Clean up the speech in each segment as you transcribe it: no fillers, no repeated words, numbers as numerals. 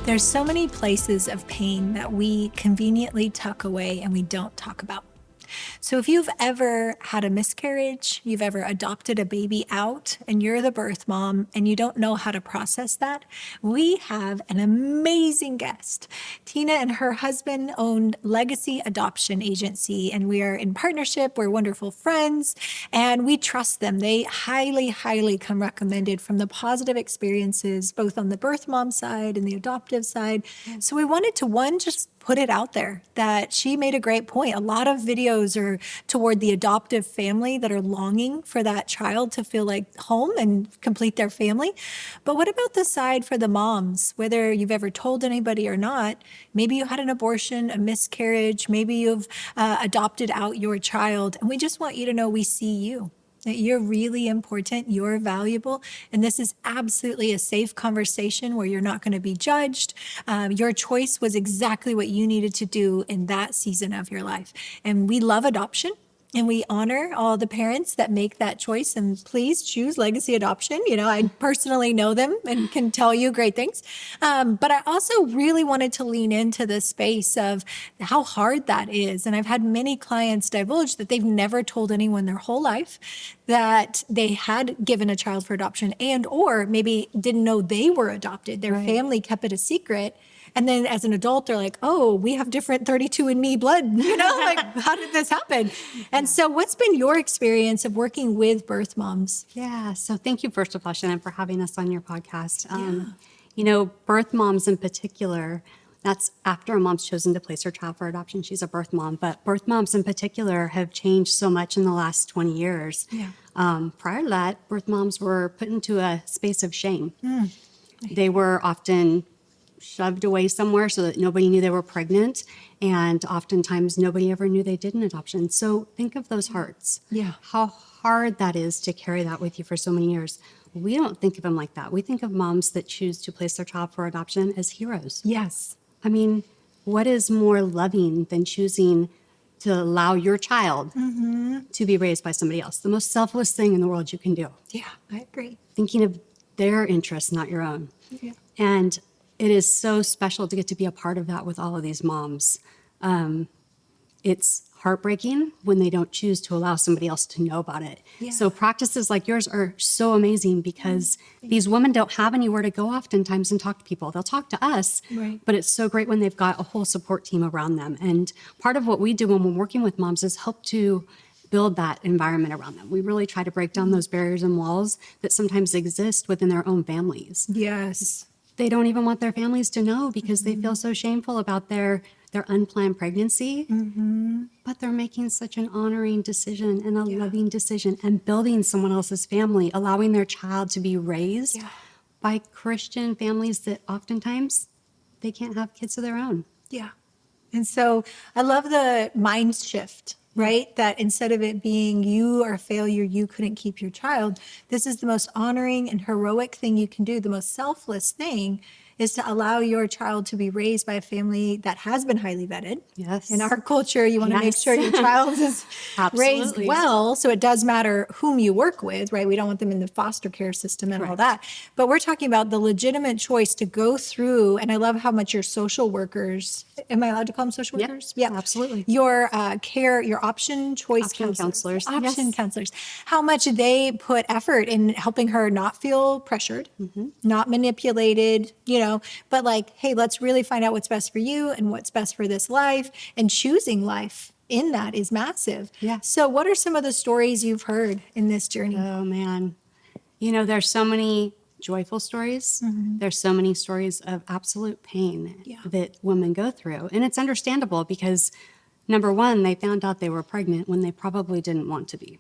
There's so many places of pain that we conveniently tuck away and we don't talk about. So if you've ever had a miscarriage, you've ever adopted a baby out, and you're the birth mom and you don't know how to process that, we have an amazing guest. Tina and her husband owned Legacy Adoption Agency, and we are in partnership. We're wonderful friends, and we trust them. They highly, highly come recommended from the positive experiences, both on the birth mom side and the adoptive side. So we wanted to, just put it out there that she made a great point. A lot of videos are toward the adoptive family that are longing for that child to feel like home and complete their family. But what about the side for the moms, whether you've ever told anybody or not? Maybe you had an abortion, a miscarriage, maybe you've adopted out your child. And we just want you to know we see you. That you're really important, you're valuable, and this is absolutely a safe conversation where you're not going to be judged. Your choice was exactly what you needed to do in that season of your life. And we love adoption. And we honor all the parents that make that choice, and please choose Legacy Adoption. You know, I personally know them and can tell you great things. But I also really wanted to lean into the space of how hard that is. And I've had many clients divulge that they've never told anyone their whole life that they had given a child for adoption, and or maybe didn't know they were adopted. Their family kept it a secret. And then as an adult, they're like, oh, we have different 32andMe blood, you know, like how did this happen? And so what's been your experience of working with birth moms? Yeah. So thank you, first of all, Shannon, for having us on your podcast. You know, birth moms in particular, that's after a mom's chosen to place her child for adoption. She's a birth mom, but birth moms in particular have changed so much in the last 20 years. Prior to that, birth moms were put into a space of shame. They were often shoved away somewhere so that nobody knew they were pregnant. And oftentimes nobody ever knew they did an adoption. So think of those hearts. How hard that is to carry that with you for so many years. We don't think of them like that. We think of moms that choose to place their child for adoption as heroes. I mean, what is more loving than choosing to allow your child to be raised by somebody else? The most selfless thing in the world you can do. I agree. Thinking of their interests, not your own. And it is so special to get to be a part of that with all of these moms. It's heartbreaking when they don't choose to allow somebody else to know about it. So practices like yours are so amazing because these women don't have anywhere to go oftentimes and talk to people. They'll talk to us, but it's so great when they've got a whole support team around them. And part of what we do when we're working with moms is help to build that environment around them. We really try to break down those barriers and walls that sometimes exist within their own families. They don't even want their families to know because they feel so shameful about their unplanned pregnancy, but they're making such an honoring decision and a loving decision and building someone else's family, allowing their child to be raised by Christian families that oftentimes they can't have kids of their own. And so I love the mind shift, right? That instead of it being you are a failure, you couldn't keep your child, this is the most honoring and heroic thing you can do. The most selfless thing is to allow your child to be raised by a family that has been highly vetted. In our culture, you want to make sure your child is raised well. So it does matter whom you work with, right? We don't want them in the foster care system and all that. But we're talking about the legitimate choice to go through, and I love how much your social workers, am I allowed to call them social workers? Absolutely. Your care, your option choice counselors. Option counselors. How much they put effort in helping her not feel pressured, not manipulated, you know, but like, hey, let's really find out what's best for you and what's best for this life, and choosing life in that is massive. So what are some of the stories you've heard in this journey? Oh man. You know, there's so many joyful stories. There's so many stories of absolute pain that women go through. And it's understandable because number one, they found out they were pregnant when they probably didn't want to be.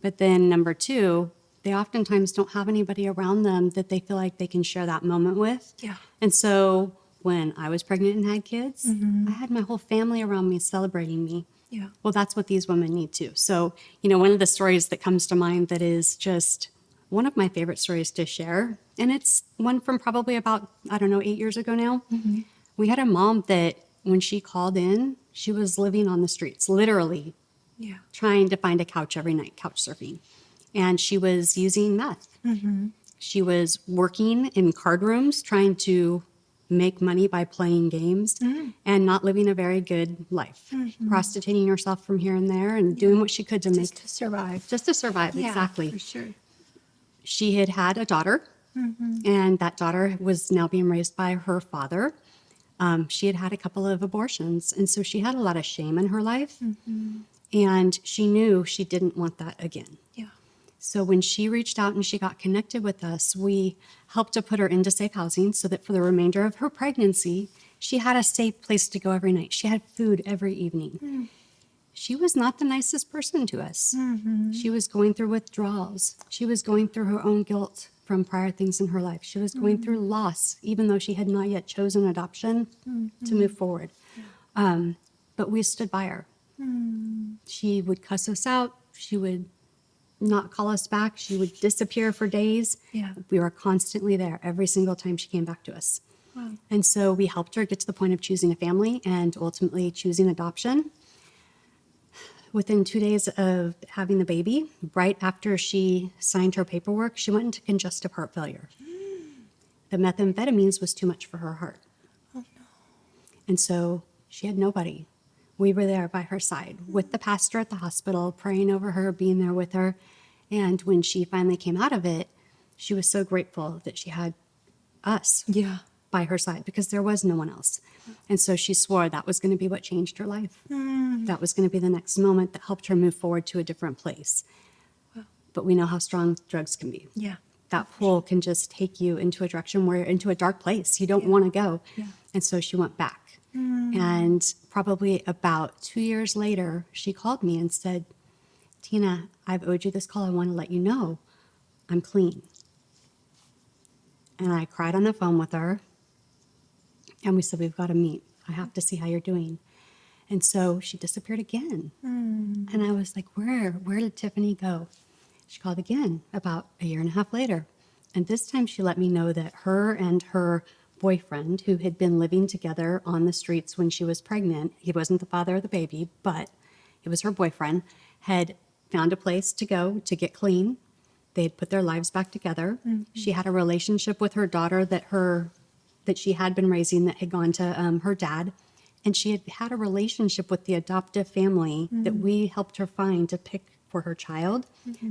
But then number two, they oftentimes don't have anybody around them that they feel like they can share that moment with. And so when I was pregnant and had kids, I had my whole family around me celebrating me. Well, that's what these women need too. So, you know, one of the stories that comes to mind that is just one of my favorite stories to share, and it's one from probably about, 8 years ago now. We had a mom that when she called in, she was living on the streets, literally Yeah. trying to find a couch every night, couch surfing. And she was using meth. She was working in card rooms, trying to make money by playing games and not living a very good life, prostituting herself from here and there and doing what she could to Just make, to survive. just to survive. Yeah, Exactly. for sure. She had had a daughter, and that daughter was now being raised by her father. She had had a couple of abortions, and so she had a lot of shame in her life, and she knew she didn't want that again. Yeah. So when she reached out and she got connected with us, we helped to put her into safe housing so that for the remainder of her pregnancy, she had a safe place to go every night. She had food every evening. She was not the nicest person to us. She was going through withdrawals. She was going through her own guilt from prior things in her life. She was going through loss, even though she had not yet chosen adoption to move forward. But we stood by her. She would cuss us out. She would not call us back. She would disappear for days. Yeah. We were constantly there every single time she came back to us. Wow. And so we helped her get to the point of choosing a family and ultimately choosing adoption. Within 2 days of having the baby, right after she signed her paperwork, she went into congestive heart failure. The methamphetamines was too much for her heart. Oh, no. And so she had nobody. We were there by her side with the pastor at the hospital, praying over her, being there with her. And when she finally came out of it, she was so grateful that she had us Yeah. by her side because there was no one else. And so she swore that was going to be what changed her life. That was going to be the next moment that helped her move forward to a different place. Wow. But we know how strong drugs can be. Yeah. That pull can just take you into a direction where you're into a dark place. You don't want to go. Yeah. And so she went back. And probably about 2 years later, she called me and said, Tina, I've owed you this call. I want to let you know I'm clean. And I cried on the phone with her. And we said, we've got to meet. I have to see how you're doing. And so she disappeared again. And I was like, where did Tiffany go? She called again about a year and a half later. And this time she let me know that her and her boyfriend, who had been living together on the streets when she was pregnant, he wasn't the father of the baby, but it was her boyfriend, had found a place to go to get clean. They had put their lives back together. She had a relationship with her daughter that she had been raising that had gone to her dad. And she had had a relationship with the adoptive family that we helped her find to pick for her child,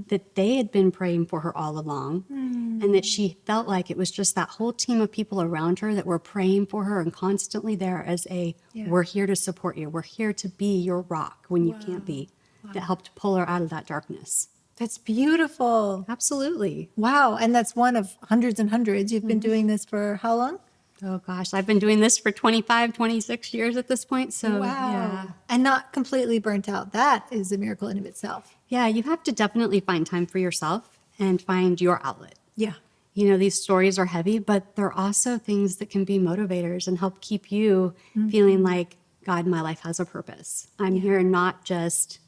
that they had been praying for her all along, and that she felt like it was just that whole team of people around her that were praying for her and constantly there as we're here to support you. We're here to be your rock when you can't be. That helped pull her out of that darkness. That's beautiful. Absolutely. Wow. And that's one of hundreds and hundreds. You've been doing this for how long? Oh gosh, I've been doing this for 25, 26 years at this point. So Wow. yeah. And not completely burnt out. That is a miracle in of itself. Yeah, you have to definitely find time for yourself and find your outlet. Yeah. You know, these stories are heavy, but they're also things that can be motivators and help keep you feeling like, God, my life has a purpose. I'm here not just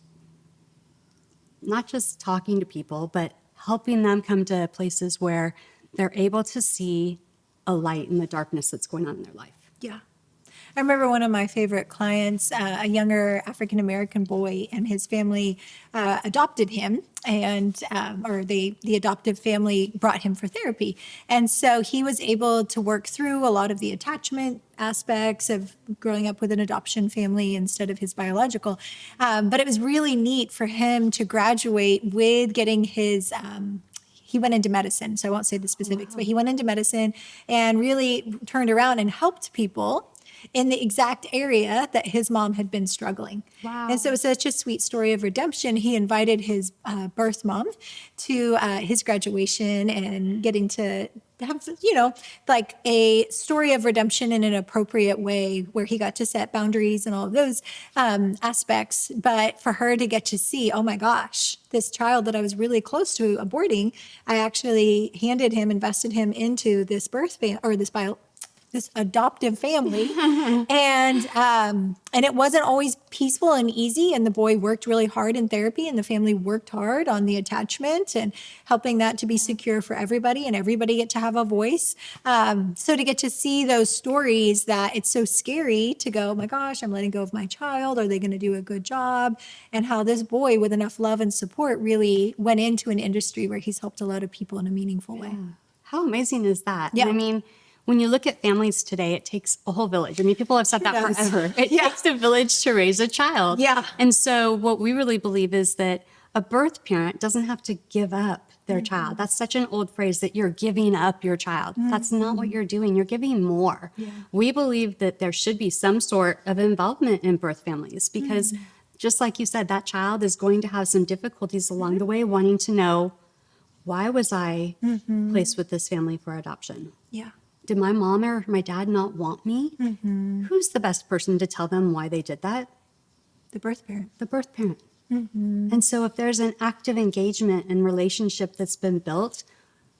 talking to people, but helping them come to places where they're able to see a light in the darkness that's going on in their life. Yeah. I remember one of my favorite clients, a younger African-American boy, and his family adopted him, and the adoptive family brought him for therapy. And so he was able to work through a lot of the attachment aspects of growing up with an adoption family instead of his biological. But it was really neat for him to graduate with getting his he went into medicine, so I won't say the specifics, but he went into medicine and really turned around and helped people in the exact area that his mom had been struggling. Wow. And so it was such a sweet story of redemption. He invited his birth mom to his graduation and getting to have, like a story of redemption in an appropriate way where he got to set boundaries and all of those aspects. But for her to get to see, oh my gosh, this child that I was really close to aborting, I actually invested him into this birth or this this adoptive family. And it wasn't always peaceful and easy. And the boy worked really hard in therapy, and the family worked hard on the attachment and helping that to be secure for everybody, and everybody get to have a voice. So to get to see those stories, that it's so scary to go, oh my gosh, I'm letting go of my child. Are they going to do a good job? And how this boy with enough love and support really went into an industry where he's helped a lot of people in a meaningful way. How amazing is that? Yeah. And I mean, when you look at families today, it takes a whole village. I mean, people have said that does. forever. It takes a village to raise a child. Yeah. And so what we really believe is that a birth parent doesn't have to give up their child. That's such an old phrase, that you're giving up your child. That's not what you're doing. You're giving more. Yeah. We believe that there should be some sort of involvement in birth families, because just like you said, that child is going to have some difficulties along the way, wanting to know, why was I placed with this family for adoption? Yeah. Did my mom or my dad not want me? Who's the best person to tell them why they did that? The birth parent. The birth parent. And so if there's an active engagement and relationship that's been built,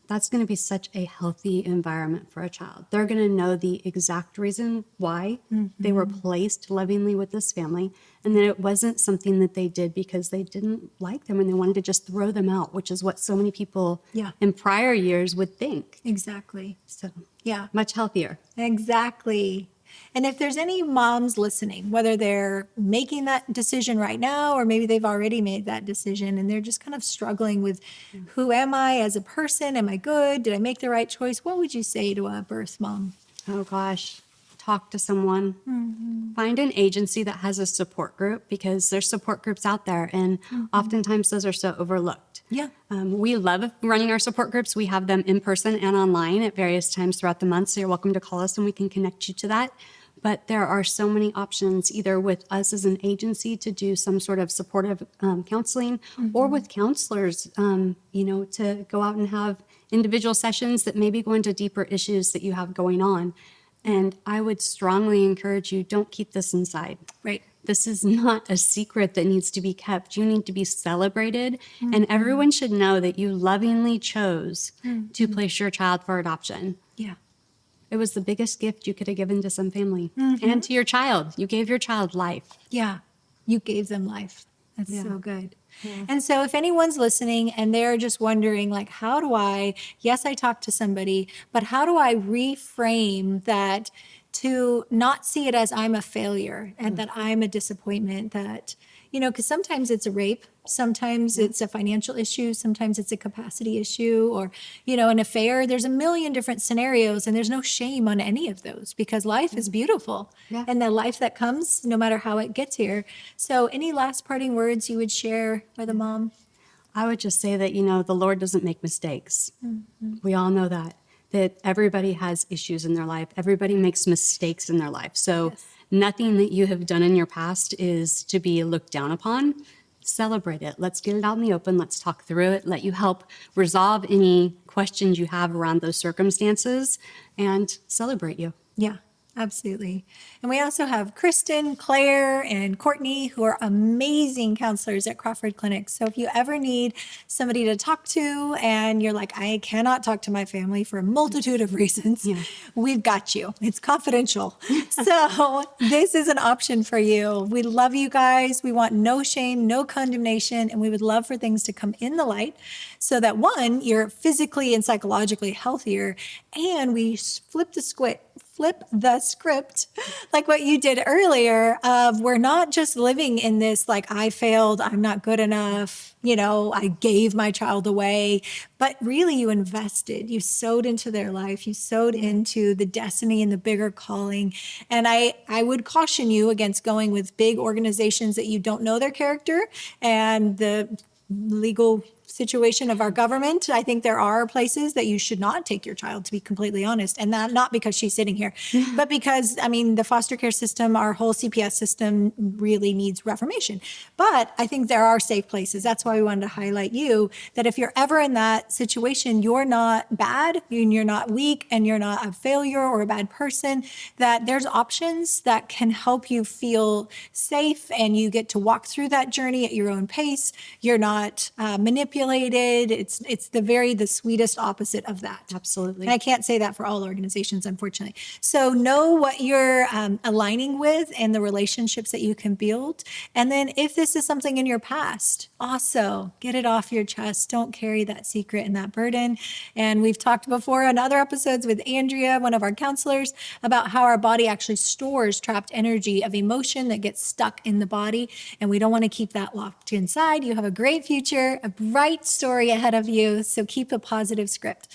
that's going to be such a healthy environment for a child. They're going to know the exact reason why they were placed lovingly with this family, and that it wasn't something that they did because they didn't like them and they wanted to just throw them out, which is what so many people in prior years would think. Exactly. So Yeah. much healthier. Exactly. And if there's any moms listening, whether they're making that decision right now, or maybe they've already made that decision and they're just kind of struggling with, who am I as a person? Am I good? Did I make the right choice? What would you say to a birth mom? Oh gosh, talk to someone. Find an agency that has a support group, because there's support groups out there, and oftentimes those are so overlooked. Yeah. We love running our support groups. We have them in person and online at various times throughout the month. So you're welcome to call us and we can connect you to that. But there are so many options, either with us as an agency to do some sort of supportive counseling, or with counselors, to go out and have individual sessions that maybe go into deeper issues that you have going on. And I would strongly encourage you, don't keep this inside. Right. This is not a secret that needs to be kept. You need to be celebrated. And everyone should know that you lovingly chose to place your child for adoption. Yeah. It was the biggest gift you could have given to some family and to your child. You gave your child life. Yeah. You gave them life. That's so good. Yeah. And so if anyone's listening and they're just wondering, like, how do I, yes, I talked to somebody, but how do I reframe that to not see it as I'm a failure and that I'm a disappointment, that, because sometimes it's a rape, sometimes it's a financial issue, sometimes it's a capacity issue, or, an affair. There's a million different scenarios, and there's no shame on any of those, because life is beautiful. Yeah. And the life that comes, no matter how it gets here. So any last parting words you would share with a mom? I would just say that, the Lord doesn't make mistakes. We all know that everybody has issues in their life. Everybody makes mistakes in their life. So nothing that you have done in your past is to be looked down upon. Celebrate it. Let's get it out in the open. Let's talk through it. Let you help resolve any questions you have around those circumstances, and celebrate you. Yeah, absolutely. And we also have Kristen, Claire, and Courtney, who are amazing counselors at Crawford Clinic. So if you ever need somebody to talk to and you're like, I cannot talk to my family for a multitude of reasons, we've got you. It's confidential. So this is an option for you. We love you guys. We want no shame, no condemnation, and we would love for things to come in the light so that, one, you're physically and psychologically healthier, and we flip the script, like what you did earlier, of we're not just living in this, like, I failed, I'm not good enough, I gave my child away, but really you invested, you sowed into their life, you sowed into the destiny and the bigger calling. And I would caution you against going with big organizations that you don't know their character and the legal situation of our government. I think there are places that you should not take your child, to be completely honest. And that not because she's sitting here, but because, the foster care system, our whole CPS system really needs reformation. But I think there are safe places. That's why we wanted to highlight you, that if you're ever in that situation, you're not bad, and you're not weak, and you're not a failure or a bad person, that there's options that can help you feel safe, and you get to walk through that journey at your own pace. You're not manipulated manipulated. It's the sweetest opposite of that. Absolutely. And I can't say that for all organizations, unfortunately. So know what you're aligning with and the relationships that you can build. And then if this is something in your past, also get it off your chest. Don't carry that secret and that burden. And we've talked before on other episodes with Andrea, one of our counselors, about how our body actually stores trapped energy of emotion that gets stuck in the body. And we don't want to keep that locked inside. You have a great future, a bright story ahead of you. So keep a positive script.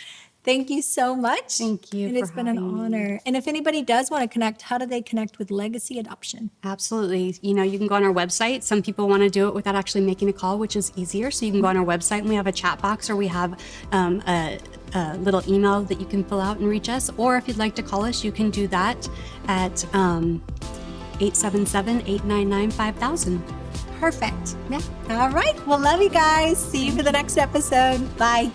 Thank you so much. Thank you. And it's been an honor. And if anybody does want to connect, how do they connect with Legacy Adoption? Absolutely. You can go on our website. Some people want to do it without actually making a call, which is easier. So you can go on our website and we have a chat box, or we have a little email that you can fill out and reach us. Or if you'd like to call us, you can do that at 877-899-5000. Perfect. Yeah. All right. Well, love you guys. See you for the next episode. Bye.